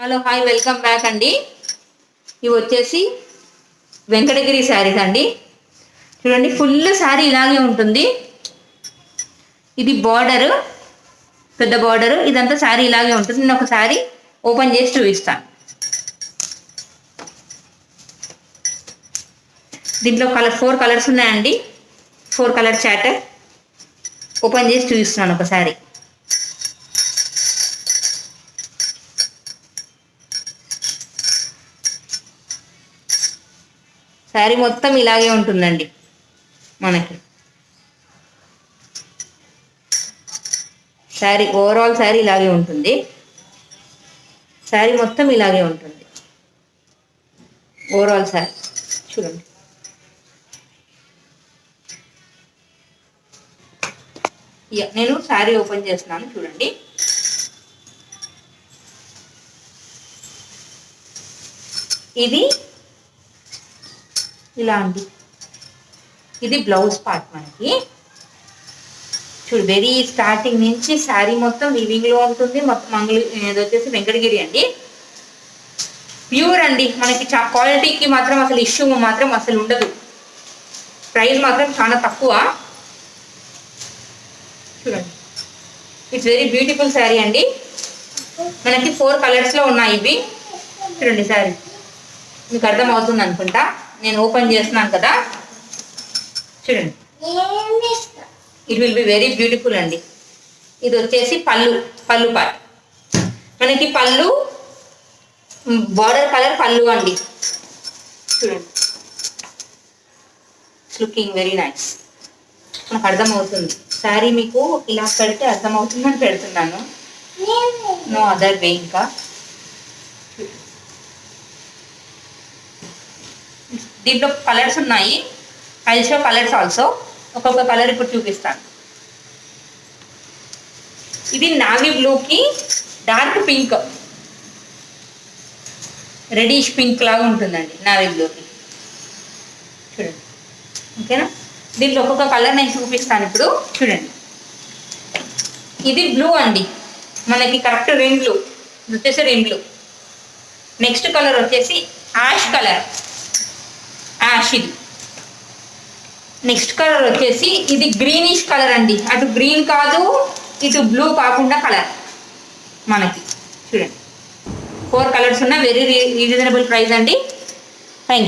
Hello hi welcome back అండి. ఇవి వచ్చేసి వెంకటగిరి శారీస్ అండి. చూడండి ఫుల్ శారీ ఇలాగే ఉంటుంది. ఇది బార్డర్, పెద్ద బార్డర్, ఇదంతా శారీ ఇలాగే ఉంటుంది. నేను ఒక శారీ ఓపెన్ చేసి చూపిస్తాను. దీంట్లో 4 కలర్స్ ఉన్నాయండి. 4 కలర్ చార్ట్ ఓపెన్ చేసి చూపిస్తున్నాను ఒక శారీ. శారీ మొత్తం ఇలాగే ఉంటుందండి. మనకి శారీ ఓవరాల్ శారీ ఇలాగే ఉంటుంది. శారీ మొత్తం ఇలాగే ఉంటుంది. ఓవరాల్ శారీ చూడండి. నేను శారీ ఓపెన్ చేస్తున్నాను చూడండి. ఇది ఇలా అండి. ఇది బ్లౌజ్ పార్ట్ మనకి. చూడు వెరీ స్టార్టింగ్ నుంచి శారీ మొత్తం వీవింగ్ లో ఉంటుంది. మొత్తం ఇది వచ్చేసి వెంకటగిరి అండి. ప్యూర్ అండి. మనకి క్వాలిటీకి మాత్రం అసలు ఇష్యూ మాత్రం అసలు ఉండదు. ప్రైస్ మాత్రం చాలా తక్కువ. చూడండి ఇట్స్ వెరీ బ్యూటిఫుల్ శారీ అండి. మనకి 4 కలర్స్ లో ఉన్నాయి ఇవి. చూడండి శారీ మీకు అర్థం అవుతుంది అనుకుంటా. నేను ఓపెన్ చేస్తున్నాను కదా, చూడండి. It will be very beautiful అండి. ఇది వచ్చేసి పళ్ళు పార్ట్. మనకి పళ్ళు బార్డర్ కలర్ పళ్ళు అండి. చూడండి లుకింగ్ వెరీ నైస్. మనకు అర్థమవుతుంది. శారీ మీకు ఇలా పెడితే అర్థమవుతుందని పెడుతున్నాను. No other way. ఇంకా దీంట్లో కలర్స్ ఉన్నాయి. I show colours also. ఒక్కొక్క కలర్ ఇప్పుడు చూపిస్తాను. ఇది నావీ బ్లూకి డార్క్ పింక్, రెడిష్ పింక్ లాగా ఉంటుందండి నావీ బ్లూకి. చూడండి ఓకేనా. దీంట్లో ఒక్కొక్క కలర్ నేను చూపిస్తాను ఇప్పుడు. చూడండి ఇది బ్లూ అండి. మనకి కరెక్ట్ రెయిన్ బ్లూ. ఇది వచ్చేసి రెయిన్ బ్లూ. నెక్స్ట్ కలర్ వచ్చేసి యాష్ కలర్. యాష్ ఇది. నెక్స్ట్ కలర్ వచ్చేసి ఇది గ్రీనిష్ కలర్ అండి. అటు గ్రీన్ కాదు, ఇటు బ్లూ కాకుండా కలర్ మనకి. చూడండి 4 కలర్స్ ఉన్న వెరీ రీజనబుల్ ప్రైస్ అండి.